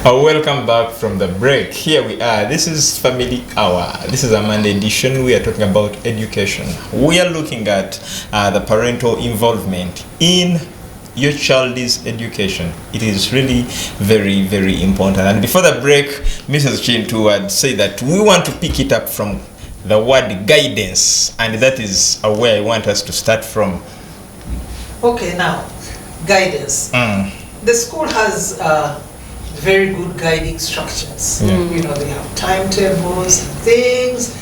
Welcome back from the break. Here we are. This is Family Hour. This is a Monday edition. We are talking about education. We are looking at the parental involvement in your child's education. It is really very, very important. And before the break, Mrs. Kintu had said that we want to pick it up from the word guidance, and that is where I want us to start from. Okay, now, guidance. The school has very good guiding structures. You know, they have timetables and things.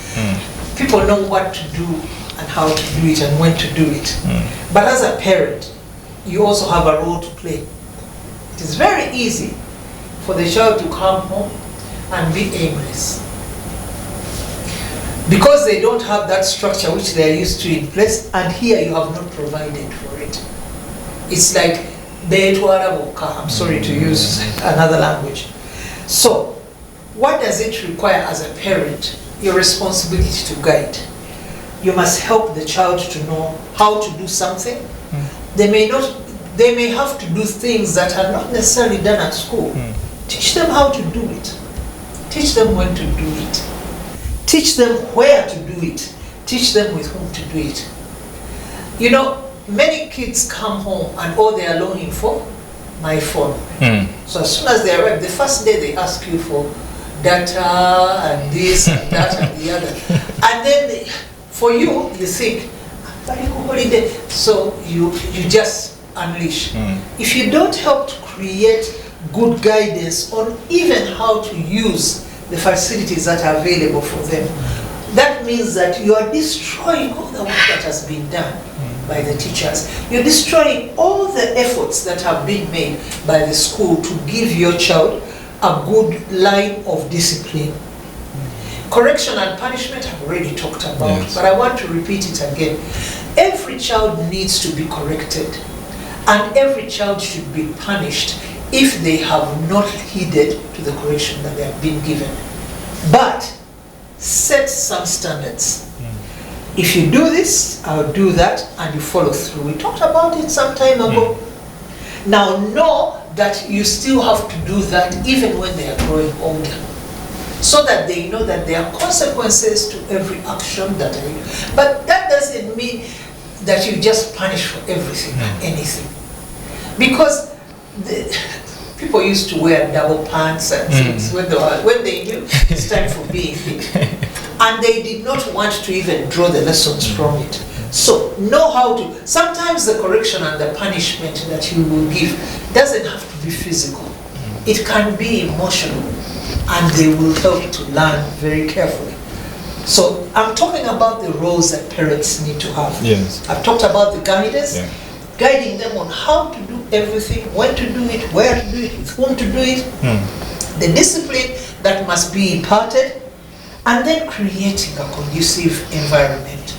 People know what to do and how to do it and when to do it. But as a parent, you also have a role to play. It is very easy for the child to come home and be aimless, because they don't have that structure which they are used to in place, and here you have not provided for it. It's like I'm sorry to use another language. So, what does it require as a parent? Your responsibility to guide. You must help the child to know how to do something. They may have to do things that are not necessarily done at school. Teach them how to do it. Teach them when to do it. Teach them where to do it. Teach them with whom to do it. You know, many kids come home and all they are longing for, my phone. So as soon as they arrive, the first day they ask you for data and this and that and the other. And then for you think, holiday. So you just unleash. If you don't help to create good guidance on even how to use the facilities that are available for them, that means that you are destroying all the work that has been done by the teachers. You're destroying all the efforts that have been made by the school to give your child a good line of discipline. Correction and punishment I've already talked about, but I want to repeat it again. Every child needs to be corrected, and every child should be punished if they have not heeded to the correction that they have been given. But set some standards. If you do this, I'll do that, and you follow through. We talked about it some time ago. Now know that you still have to do that even when they are growing older, so that they know that there are consequences to every action that they do. But that doesn't mean that you just punish for everything and anything. Because people used to wear double pants and things when they knew it's time for being big. And they did not want to even draw the lessons from it. So know how to. Sometimes the correction and the punishment that you will give doesn't have to be physical. It can be emotional, and they will help to learn very carefully. So I'm talking about the roles that parents need to have. Yes. I've talked about the guidance, guiding them on how to do everything, when to do it, where to do it, with whom to do it, the discipline that must be imparted, and then creating a conducive environment.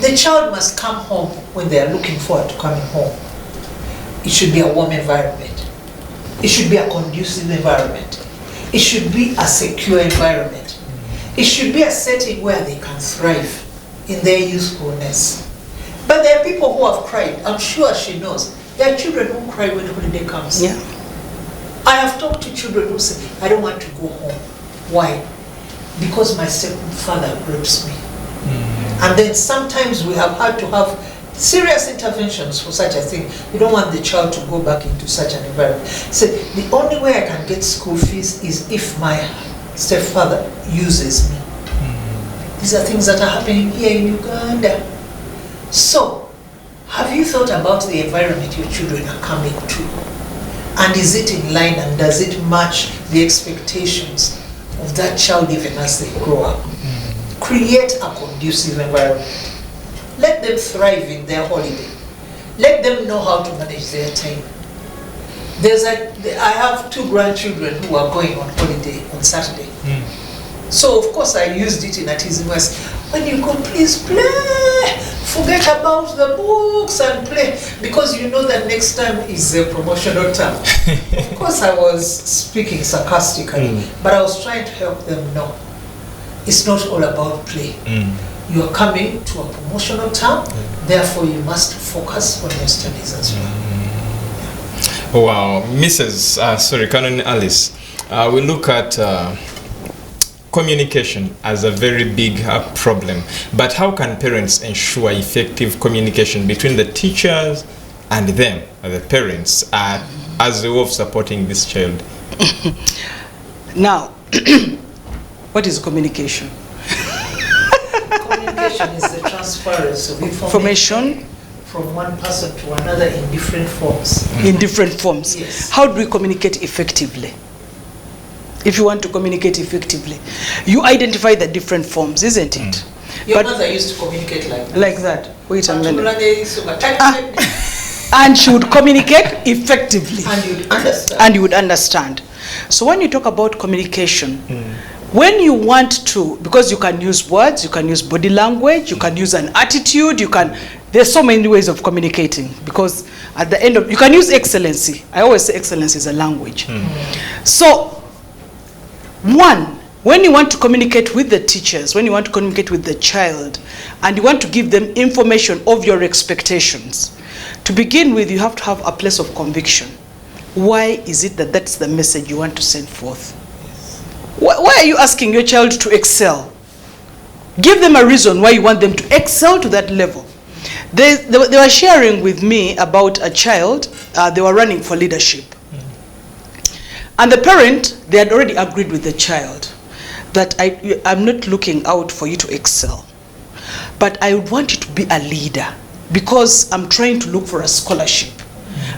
The child must come home when they are looking forward to coming home. It should be a warm environment. It should be a conducive environment. It should be a secure environment. It should be a setting where they can thrive in their usefulness. But there are people who have cried. I'm sure she knows. There are children who cry when holiday comes. I have talked to children who say, I don't want to go home. Why? Because my stepfather rapes me. And then sometimes we have had to have serious interventions for such a thing. We don't want the child to go back into such an environment. So the only way I can get school fees is if my stepfather uses me. These are things that are happening here in Uganda. So, have you thought about the environment your children are coming to? And is it in line, and does it match the expectations of that child even as they grow up? Create a conducive environment. Let them thrive in their holiday. Let them know how to manage their time. I have 2 grandchildren who are going on holiday on Saturday. So of course I used it in a teasing way. When you go, please play. Forget about the books and play, because you know that next time is a promotional term. Of course I was speaking sarcastically, but I was trying to help them know it's not all about play. You are coming to a promotional term, therefore you must focus on your studies as well. Wow, Mrs. Canon Alice, we look at communication as a very big problem. But how can parents ensure effective communication between the teachers and them, the parents, as a way of supporting this child? Now, what is communication? Communication is the transference of information from one person to another in different forms. In different forms. Yes. How do we communicate effectively? If you want to communicate effectively, you identify the different forms, isn't it? Your mother used to communicate like that. Like that. Wait a minute. And And she would communicate effectively. you'd understand. And you would understand. So when you talk about communication, when you want to, because you can use words, you can use body language, you can use an attitude, there's so many ways of communicating, because at the end of, you can use excellency. I always say excellency is a language. So, one, when you want to communicate with the teachers, when you want to communicate with the child, and you want to give them information of your expectations, to begin with, you have to have a place of conviction. Why is it that that's the message you want to send forth? Why are you asking your child to excel? Give them a reason why you want them to excel to that level. They were sharing with me about a child, they were running for leadership. And the parent, they had already agreed with the child that I'm not looking out for you to excel, but I want you to be a leader because I'm trying to look for a scholarship.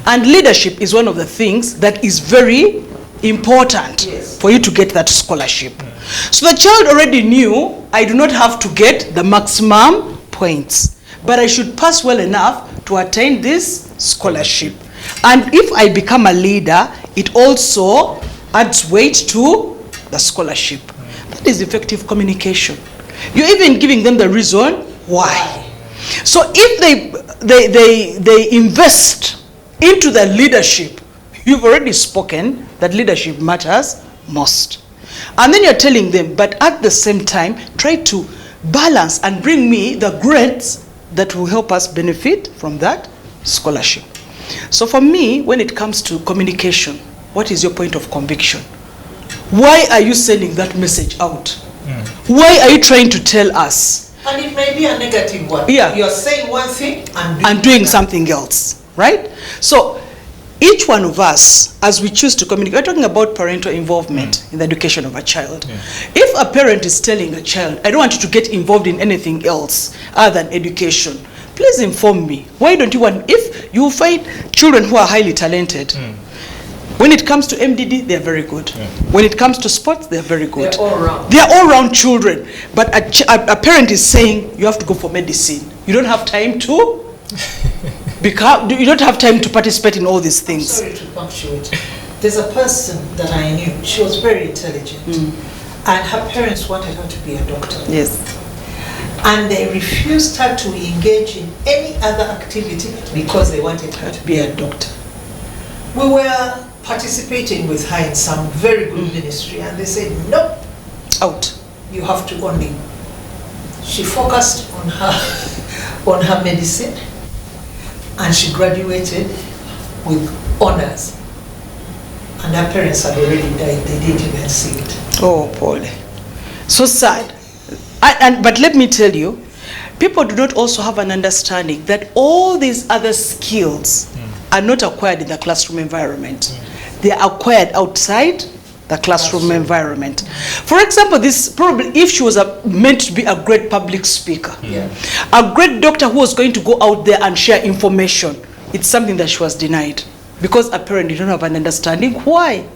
And leadership is one of the things that is very important for you to get that scholarship. So the child already knew, I do not have to get the maximum points, but I should pass well enough to attain this scholarship. And if I become a leader, it also adds weight to the scholarship. That is effective communication. You're even giving them the reason why. So if they invest into the leadership, you've already spoken that leadership matters most. And then you're telling them, but at the same time, try to balance and bring me the grades that will help us benefit from that scholarship. So for me, when it comes to communication, what is your point of conviction? Why are you sending that message out? Why are you trying to tell us? And it may be a negative one. Yeah. You're saying one thing and doing something else, right? So each one of us, as we choose to communicate, we're talking about parental involvement in the education of a child. If a parent is telling a child, I don't want you to get involved in anything else other than education, please inform me. Why don't you want, if you find children who are highly talented, when it comes to MDD, they're very good. When it comes to sports, they're very good. They're all round. They're all round children. But a parent is saying, you have to go for medicine. You don't have time to you don't have time to participate in all these things. Sorry to punctuate. There's a person that I knew. She was very intelligent. And her parents wanted her to be a doctor. Yes. And they refused her to engage in any other activity because they wanted her to be a doctor. We were participating with her in some very good ministry, and they said, nope, out. You have to only. She focused on her medicine, and she graduated with honors. And her parents had already died. They didn't even see it. Oh, Paul. So sad. But let me tell you, people do not also have an understanding that all these other skills are not acquired in the classroom environment. They are acquired outside the classroom environment. For example, this probably, if she was meant to be a great public speaker, a great doctor who was going to go out there and share information, it's something that she was denied because a parent did not have an understanding why.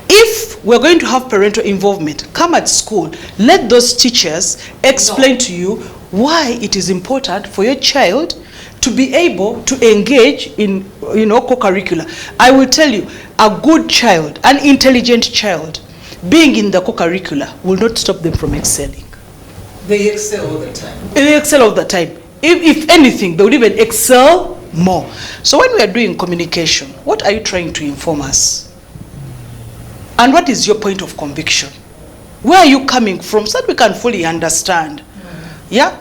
If we're going to have parental involvement, come at school, let those teachers explain to you why it is important for your child to be able to engage in, co-curricular. I will tell you, a good child, an intelligent child, being in the co-curricular will not stop them from excelling. They excel all the time. They excel all the time. If anything, they would even excel more. So when we are doing communication, what are you trying to inform us? And what is your point of conviction? Where are you coming from so that we can fully understand?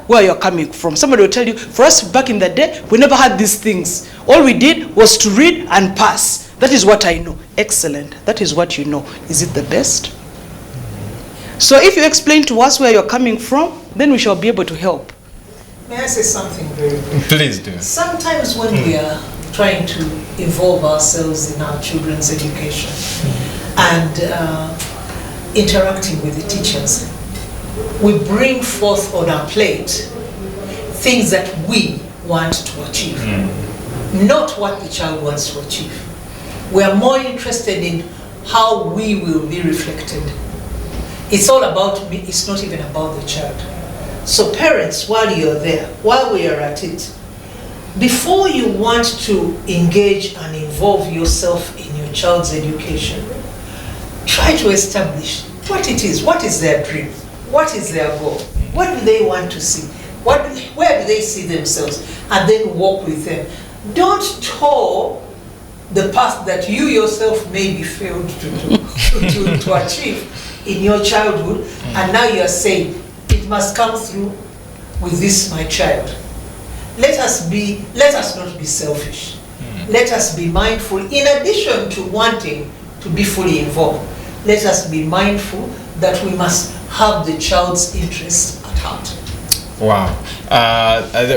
Where you're coming from. Somebody will tell you, for us back in the day, we never had these things. All we did was to read and pass. That is what I know. Excellent. That is what you know. Is it the best? So if you explain to us where you're coming from, then we shall be able to help. May I say something very brief? Please do. Sometimes when we are trying to involve ourselves in our children's education and interacting with the teachers, we bring forth on our plate things that we want to achieve, not what the child wants to achieve. We are more interested in how we will be reflected. It's all about me, it's not even about the child. So parents, while you're there, while we are at it, before you want to engage and involve yourself in your child's education, try to establish what it is, what is their dream, what is their goal, what do they want to see, where do they see themselves, and then walk with them. Don't tour the path that you yourself maybe failed to do, to achieve in your childhood, and now you are saying, it must come through with this, my child. Let us not be selfish. Let us be mindful, in addition to wanting to be fully involved. Let us be mindful that we must have the child's interests at heart. Wow.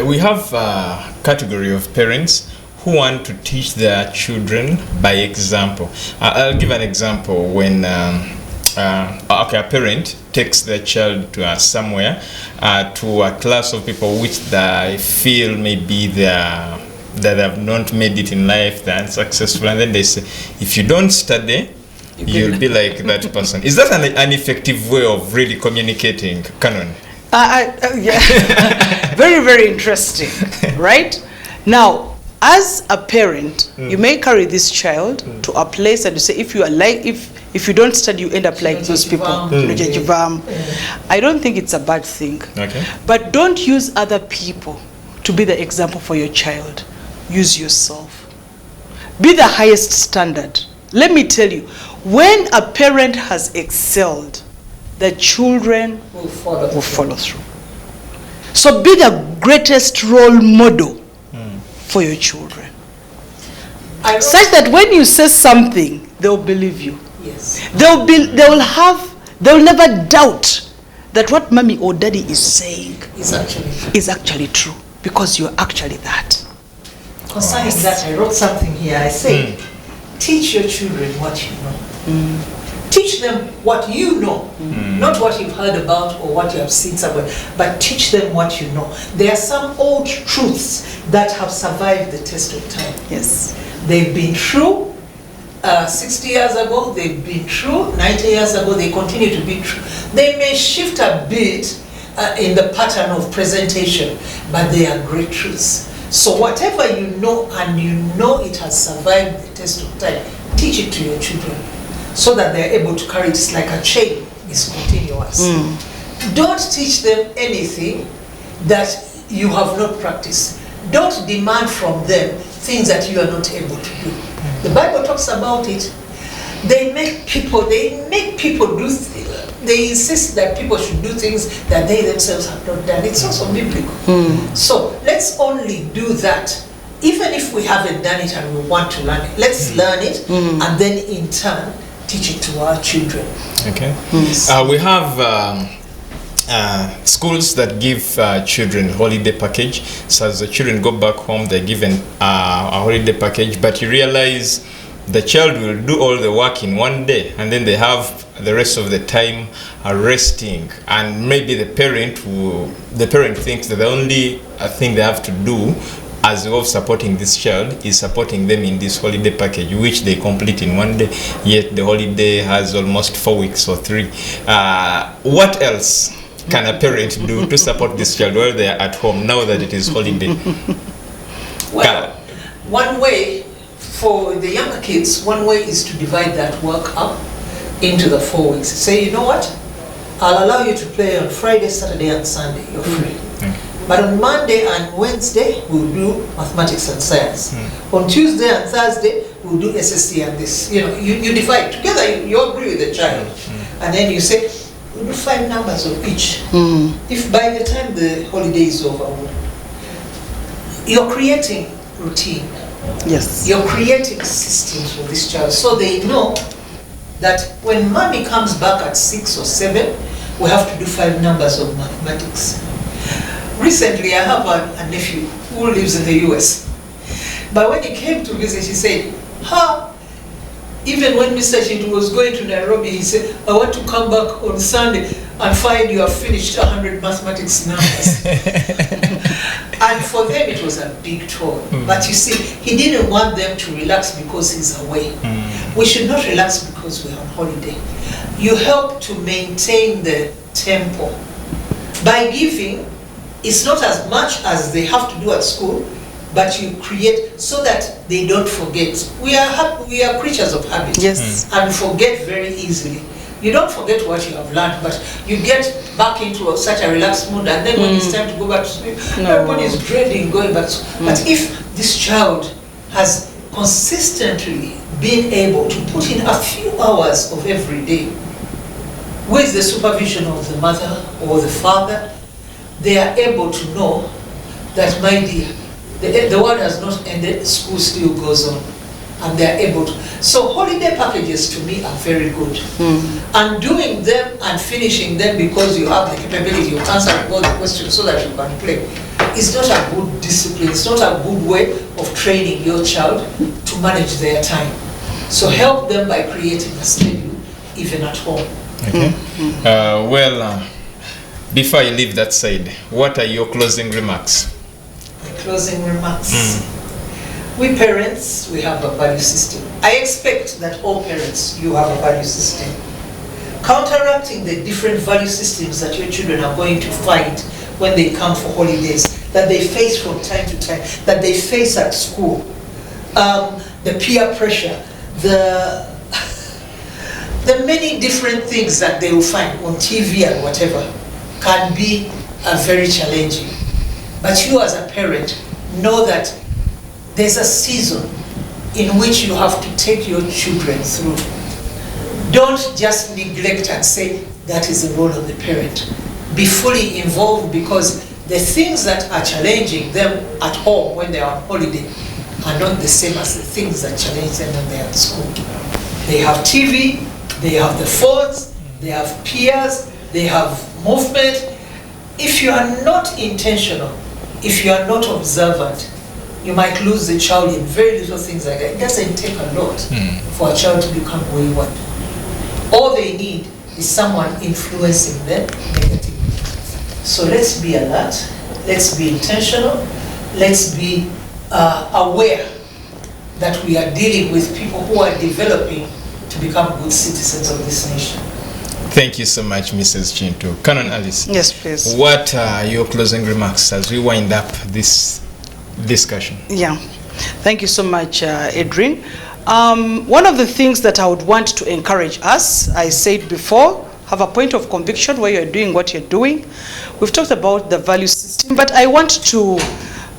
We have a category of parents who want to teach their children by example. I'll give an example. When a parent takes their child to somewhere, to a class of people which they feel maybe that have not made it in life, they're unsuccessful, and then they say, if you don't study, you'll be like that person. Is that an effective way of really communicating, Canon? Yeah. Very, very interesting, right? Now, as a parent, you may carry this child to a place and you say, if you are like, if you don't study, you end up like those people. I don't think it's a bad thing. Okay. But don't use other people to be the example for your child. Use yourself. Be the highest standard. Let me tell you, when a parent has excelled, the children will follow through. So be the greatest role model for your children. Such that when you say something, they'll believe you. Yes. They'll never doubt that what mommy or daddy is saying is actually true, because you're actually that. Concerning that, I wrote something here. I say, teach your children what you know. Teach them what you know, not what you've heard about or what you have seen somewhere, but teach them what you know. There are some old truths that have survived the test of time. Yes. They've been true 60 years ago, they've been true 90 years ago, they continue to be true. They may shift a bit in the pattern of presentation, but they are great truths. So whatever you know, and you know it has survived the test of time, teach it to your children, so that they're able to carry it. It's like a chain, it's continuous. Don't teach them anything that you have not practiced. Don't demand from them things that you are not able to do. The Bible talks about it. They make people do, they insist that people should do things that they themselves have not done. It's also biblical. So let's only do that. Even if we haven't done it and we want to learn it, let's learn it and then in turn teach it to our children. Okay. We have schools that give children holiday package. So as the children go back home, they're given a holiday package, but you realize the child will do all the work in one day, and then they have the rest of the time resting, and maybe the parent thinks that the only thing they have to do as a way of supporting this child is supporting them in this holiday package, which they complete in one day, yet the holiday has almost 4 weeks or 3. What else can a parent do to support this child while they are at home now that it is holiday? Well, one way for the younger kids, one way is to divide that work up into the 4 weeks. Say, you know what? I'll allow you to play on Friday, Saturday, and Sunday. You're free. But on Monday and Wednesday, we'll do mathematics and science. On Tuesday and Thursday, we'll do SSC and this. You know, you divide together. You agree with the child, and then you say, we'll do 5 numbers of each. If by the time the holiday is over, you're creating routine. Yes. You're creating systems for this child so they know that when mommy comes back at 6 or 7, we have to do 5 numbers of mathematics. Recently, I have a nephew who lives in the US. But when he came to visit, he said, even when Mr. Kintu was going to Nairobi, he said, I want to come back on Sunday and find you have finished 100 mathematics numbers. And for them, it was a big toll. But you see, he didn't want them to relax because he's away. We should not relax because we're on holiday. You help to maintain the tempo. By giving, it's not as much as they have to do at school, but you create so that they don't forget. We are creatures of habit. Yes. And forget very easily. You don't forget what you have learned, but you get back into such a relaxed mood, and then when it's time to go back to sleep, everybody is dreading going back to sleep. But if this child has consistently been able to put in a few hours of every day with the supervision of the mother or the father, they are able to know that, my dear, the world has not ended, school still goes on, and they are able to. So holiday packages to me are very good. And doing them and finishing them because you have the capability of answering all the questions so that you can play is not a good discipline. It's not a good way of training your child to manage their time. So help them by creating a schedule, even at home. Okay. Before you leave that side, what are your closing remarks? My closing remarks. We parents, we have a value system. I expect that all parents, you have a value system. Counteracting the different value systems that your children are going to find when they come for holidays, that they face from time to time, that they face at school. The peer pressure, the many different things that they will find on TV and whatever can be very challenging. But you as a parent know that there's a season in which you have to take your children through. Don't just neglect and say that is the role of the parent. Be fully involved, because the things that are challenging them at home when they are on holiday are not the same as the things that challenge them when they are at school. They have TV, they have the phones, they have peers, they have movement. If you are not intentional, if you are not observant, you might lose the child in very little things like that. It doesn't take a lot for a child to become wayward. All they need is someone influencing them negatively. So let's be alert, let's be intentional, let's be aware that we are dealing with people who are developing to become good citizens of this nation. Thank you so much, Mrs. Kintu. Canon Alice. Yes, please. What are your closing remarks as we wind up this discussion? Yeah, thank you so much, Adrian. One of the things that I would want to encourage us, I said before, have a point of conviction where you're doing what you're doing. We've talked about the value system, but I want to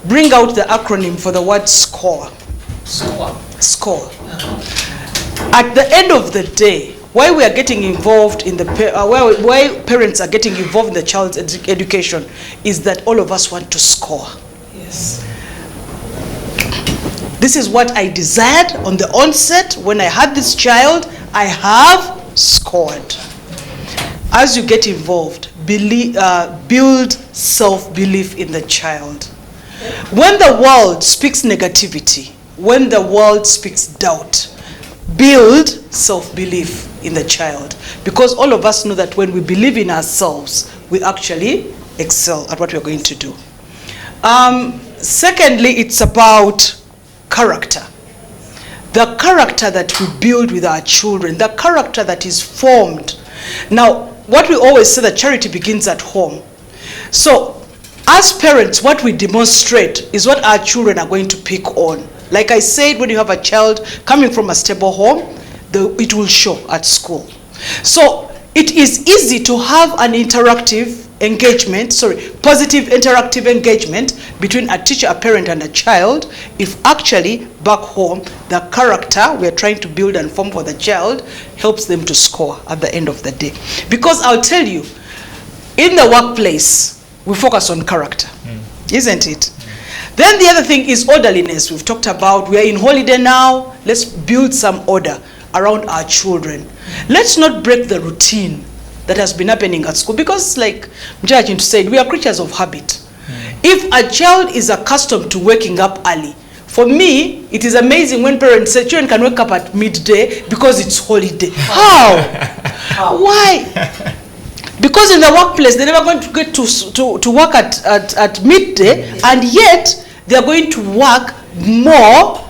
bring out the acronym for the word SCORE. SCORE. At the end of the day, why we are getting involved in the why parents are getting involved in the child's education is that all of us want to score. Yes. This is what I desired on the onset. When I had this child, I have scored. As you get involved, build self-belief in the child. When the world speaks negativity, when the world speaks doubt, build self-belief in the child. Because all of us know that when we believe in ourselves, we actually excel at what we're going to do. Secondly, it's about character. The character that we build with our children, the character that is formed. Now, what we always say, that charity begins at home. So, as parents, what we demonstrate is what our children are going to pick on. Like I said, when you have a child coming from a stable home, it will show at school. So, it is easy to have an interactive engagement, positive interactive engagement between a teacher, a parent, and a child, if actually back home the character we are trying to build and form for the child helps them to score at the end of the day. Because I'll tell you, in the workplace we focus on character, isn't it? Then the other thing is orderliness. We've talked about, we are in holiday now. Let's build some order around our children. Let's not break the routine that has been happening at school, because like Kintu said, we are creatures of habit. If a child is accustomed to waking up early, for me, it is amazing when parents say children can wake up at midday because it's holiday. How? Why? Because in the workplace, they're never going to get to work at midday, and yet they are going to work more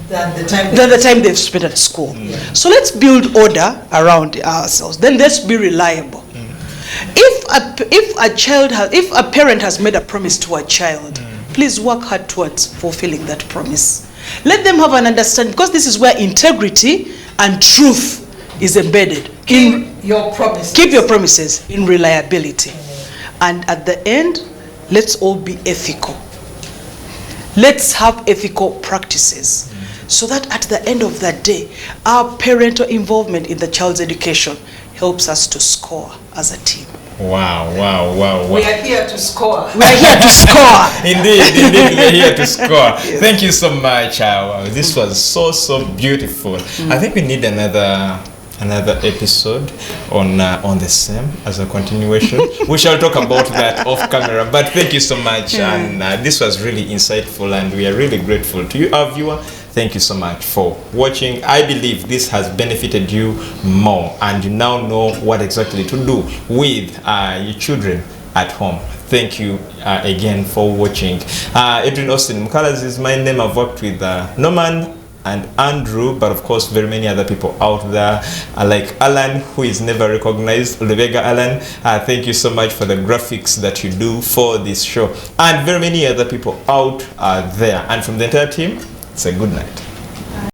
than the time they've spent at school. So let's build order around ourselves. Then let's be reliable. If a parent has made a promise to a child, please work hard towards fulfilling that promise. Let them have an understanding, because this is where integrity and truth is embedded. Keep your promises. Keep your promises in reliability. And at the end, let's all be ethical. Let's have ethical practices, so that at the end of that day, our parental involvement in the child's education helps us to score as a team. Wow. We are here to score. We are here to score. Indeed, we are here to score. Thank you so much. This was so beautiful. I think we need another episode on the same as a continuation. We shall talk about that off camera, but thank you so much. And this was really insightful, and we are really grateful to you, our viewer. Thank you so much for watching. I believe this has benefited you more, and you now know what exactly to do with your children at home. Thank you again for watching. Adrian Austin Mukalas is my name. I've worked with Norman and Andrew, but of course very many other people out there, like Alan, who is never recognized. Olivega Alan, thank you so much for the graphics that you do for this show, and very many other people out there. And from the entire team, it's a good night.